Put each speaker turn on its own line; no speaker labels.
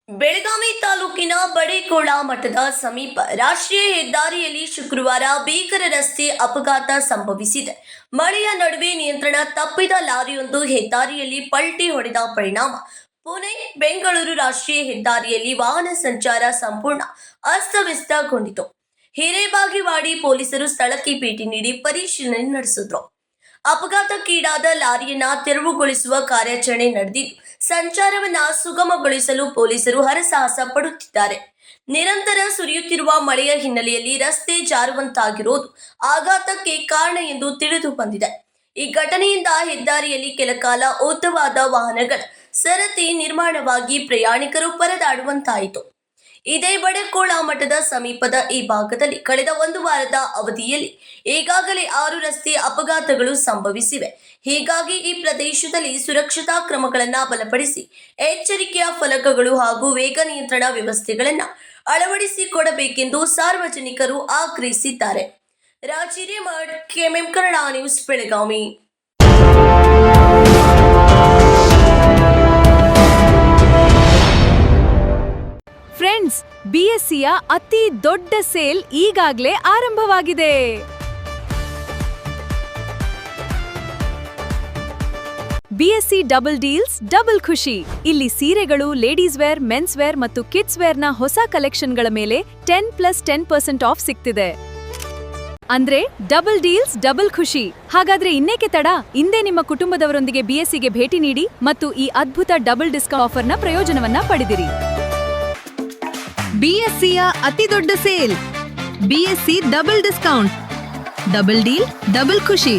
ಬೆಳಗಾವಿ ತಾಲೂಕಿನ ಬಡೇಕೋಳ ಮಠದ ಸಮೀಪ ರಾಷ್ಟ್ರೀಯ ಹೆದ್ದಾರಿಯಲ್ಲಿ ಶುಕ್ರವಾರ ಭೀಕರ ರಸ್ತೆ ಅಪಘಾತ ಸಂಭವಿಸಿದೆ. ಮಳೆಯ ನಡುವೆ ನಿಯಂತ್ರಣ ತಪ್ಪಿದ ಲಾರಿಯೊಂದು ಹೆದ್ದಾರಿಯಲ್ಲಿ ಪಲ್ಟಿ ಹೊಡೆದ ಪರಿಣಾಮ ಪುಣೆ ಬೆಂಗಳೂರು ರಾಷ್ಟ್ರೀಯ ಹೆದ್ದಾರಿಯಲ್ಲಿ ವಾಹನ ಸಂಚಾರ ಸಂಪೂರ್ಣ ಅಸ್ತವ್ಯಸ್ತಗೊಂಡಿತು. ಹಿರೇಬಾಗೇವಾಡಿ ಪೊಲೀಸರು ಸ್ಥಳಕ್ಕೆ ಭೇಟಿ ನೀಡಿ ಪರಿಶೀಲನೆ ನಡೆಸಿದ್ರು. ಅಪಘಾತಕ್ಕೀಡಾದ ಲಾರಿಯನ್ನ ತೆರವುಗೊಳಿಸುವ ಕಾರ್ಯಾಚರಣೆ ನಡೆದಿದ್ದು, ಸಂಚಾರವನ್ನ ಸುಗಮಗೊಳಿಸಲು ಪೊಲೀಸರು ಹರಸಾಹಸ ಪಡುತ್ತಿದ್ದಾರೆ. ನಿರಂತರ ಸುರಿಯುತ್ತಿರುವ ಮಳೆಯ ಹಿನ್ನೆಲೆಯಲ್ಲಿ ರಸ್ತೆ ಜಾರುವಂತಾಗಿರೋದು ಆಘಾತಕ್ಕೆ ಕಾರಣ ಎಂದು ತಿಳಿದು ಬಂದಿದೆ. ಈ ಘಟನೆಯಿಂದ ಹೆದ್ದಾರಿಯಲ್ಲಿ ಕೆಲಕಾಲ ಉದ್ದವಾದ ವಾಹನಗಳ ಸರತಿ ನಿರ್ಮಾಣವಾಗಿ ಪ್ರಯಾಣಿಕರು ಪರದಾಡುವಂತಾಯಿತು. ಇದೇ ಬಡೇಕೋಳ ಮಠದ ಸಮೀಪದ ಈ ಭಾಗದಲ್ಲಿ ಕಳೆದ ಒಂದು ವಾರದ ಅವಧಿಯಲ್ಲಿ ಈಗಾಗಲೇ 6 ರಸ್ತೆ ಅಪಘಾತಗಳು ಸಂಭವಿಸಿವೆ. ಹೀಗಾಗಿ ಈ ಪ್ರದೇಶದಲ್ಲಿ ಸುರಕ್ಷತಾ ಕ್ರಮಗಳನ್ನು ಬಲಪಡಿಸಿ ಎಚ್ಚರಿಕೆಯ ಫಲಕಗಳು ಹಾಗೂ ವೇಗ ನಿಯಂತ್ರಣ ವ್ಯವಸ್ಥೆಗಳನ್ನು ಅಳವಡಿಸಿಕೊಡಬೇಕೆಂದು ಸಾರ್ವಜನಿಕರು ಆಗ್ರಹಿಸಿದ್ದಾರೆ. Raj Hiremath, KMM Kannada news, Belagavi.
Friends, ಬಿಎಸ್ಸಿಯ ಅತಿ ದೊಡ್ಡ ಸೇಲ್ ಈಗಾಗಲೇ ಆರಂಭವಾಗಿದೆ. ಬಿಎಸ್ಸಿ ಡಬಲ್ ಡೀಲ್ಸ್, ಡಬಲ್ ಖುಷಿ. ಇಲ್ಲಿ ಸೀರೆಗಳು, ಲೇಡೀಸ್ ವೇರ್, ಮೆನ್ಸ್ ವೇರ್ ಮತ್ತು ಕಿಡ್ಸ್ ವೇರ್ನ ಹೊಸ ಕಲೆಕ್ಷನ್ಗಳ ಮೇಲೆ 10+10% ಆಫ್ ಸಿಗ್ತಿದೆ. ಅಂದ್ರೆ ಡಬಲ್ ಡೀಲ್ಸ್, ಡಬಲ್ ಖುಷಿ. ಹಾಗಾದ್ರೆ ಇನ್ನೇಕೆ ತಡ? ಇಂದೇ ನಿಮ್ಮ ಕುಟುಂಬದವರೊಂದಿಗೆ ಬಿಎಸ್ಸಿಗೆ ಭೇಟಿ ನೀಡಿ ಮತ್ತು ಈ ಅದ್ಭುತ ಡಬಲ್ ಡಿಸ್ಕೌಂಟ್ ಆಫರ್ನ ಪ್ರಯೋಜನವನ್ನ ಪಡೆದಿರಿ.
ಬಿಎಸ್ಸಿಯ ಅತಿ ದೊಡ್ಡ sale, BSc double discount, double deal, double ಖುಷಿ.